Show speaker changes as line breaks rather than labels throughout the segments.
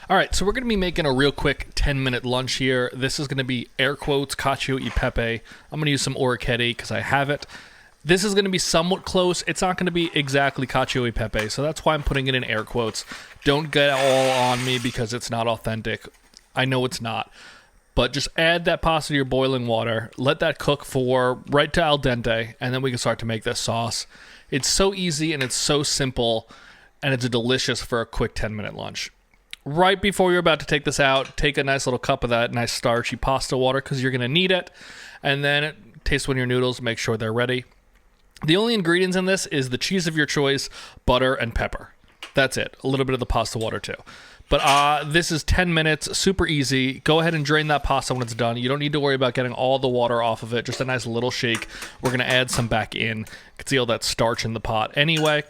All right, so we're going to be making a real quick 10-minute lunch here. This is going to be air quotes, Cacio y Pepe. I'm going to use some orecchiette because I have it. This is going to be somewhat close. It's not going to be exactly Cacio y Pepe, so that's why I'm putting it in air quotes. Don't get all on me because it's not authentic. I know it's not. But just add that pasta to your boiling water. Let that cook for right to al dente, and then we can start to make this sauce. It's so easy, and it's so simple, and it's delicious for a quick 10-minute lunch. Right before you're about to take this out, take a nice little cup of that nice starchy pasta water because you're going to need it. And then taste one of your noodles, make sure they're ready. The only ingredients in this is the cheese of your choice, butter, and pepper. That's it. A little bit of the pasta water too. But this is 10 minutes, super easy. Go ahead and drain that pasta when it's done. You don't need to worry about getting all the water off of it. Just a nice little shake. We're going to add some back in. You can see all that starch in the pot anyway.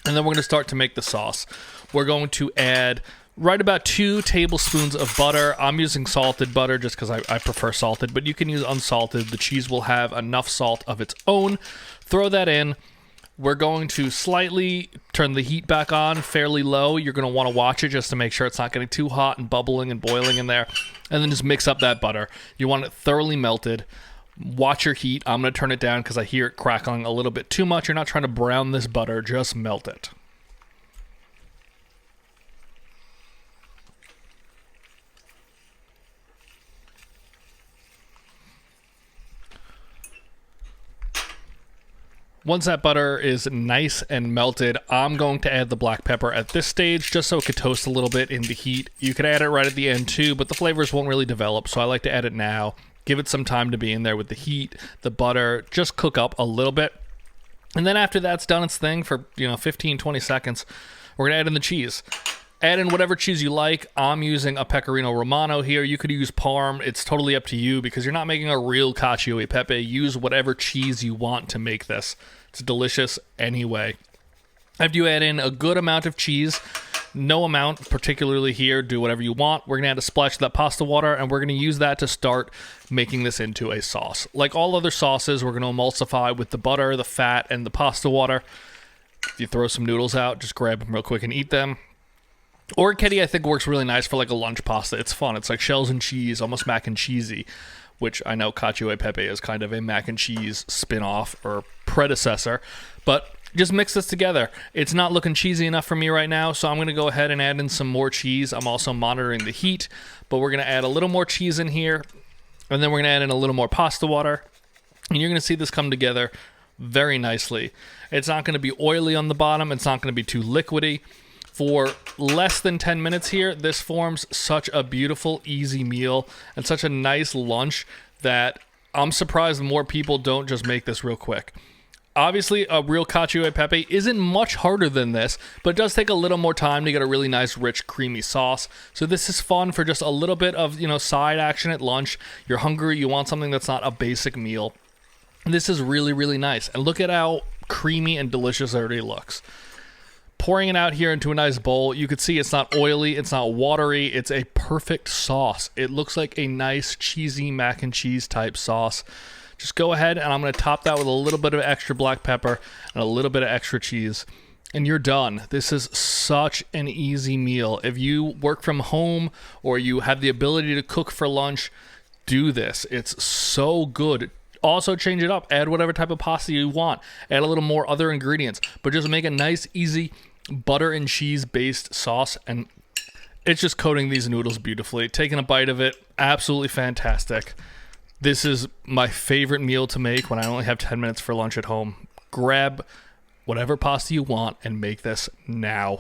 And then we're going to start to make the sauce. We're going to add right about 2 tablespoons of butter. I'm using salted butter just because I prefer salted, but you can use unsalted. The cheese will have enough salt of its own. Throw that in. We're going to slightly turn the heat back on, fairly low. You're going to want to watch it just to make sure it's not getting too hot and bubbling and boiling in there. And then just mix up that butter. You want it thoroughly melted. Watch your heat. I'm going to turn it down because I hear it crackling a little bit too much. You're not trying to brown this butter, just melt it. Once that butter is nice and melted, I'm going to add the black pepper at this stage just so it could toast a little bit in the heat. You could add it right at the end too, but the flavors won't really develop, so I like to add it now. Give it some time to be in there with the heat, the butter, just cook up a little bit. And then after that's done its thing for 15, 20 seconds, we're going to add in the cheese. Add in whatever cheese you like. I'm using a Pecorino Romano here. You could use Parm. It's totally up to you because you're not making a real Cacio e Pepe. Use whatever cheese you want to make this. It's delicious anyway. After you add in a good amount of cheese, no amount particularly here, do whatever you want. We're going to add a splash of that pasta water, and we're going to use that to start making this into a sauce. Like all other sauces, we're going to emulsify with the butter, the fat, and the pasta water. If you throw some noodles out, just grab them real quick and eat them. Orecchiette, I think, works really nice for like a lunch pasta. It's fun. It's like shells and cheese, almost mac and cheesy, which I know Cacio e Pepe is kind of a mac and cheese spin-off or predecessor. But just mix this together. It's not looking cheesy enough for me right now, so I'm going to go ahead and add in some more cheese. I'm also monitoring the heat, but we're going to add a little more cheese in here, and then we're going to add in a little more pasta water, and you're going to see this come together very nicely. It's not going to be oily on the bottom. It's not going to be too liquidy. For less than 10 minutes here, this forms such a beautiful, easy meal and such a nice lunch that I'm surprised more people don't just make this real quick. Obviously, a real Cacio e Pepe isn't much harder than this, but it does take a little more time to get a really nice, rich, creamy sauce. So this is fun for just a little bit of, side action at lunch. You're hungry, you want something that's not a basic meal. This is really, really nice. And look at how creamy and delicious it already looks. Pouring it out here into a nice bowl, you could see it's not oily, it's not watery, it's a perfect sauce. It looks like a nice cheesy mac and cheese type sauce. Just go ahead and I'm going to top that with a little bit of extra black pepper and a little bit of extra cheese. And you're done. This is such an easy meal. If you work from home or you have the ability to cook for lunch, do this. It's so good. Also change it up. Add whatever type of pasta you want. Add a little more other ingredients. But just make a nice, easy butter and cheese based sauce, and it's just coating these noodles beautifully. Taking a bite of it, absolutely fantastic. This is my favorite meal to make when I only have 10 minutes for lunch at home. Grab whatever pasta you want and make this now.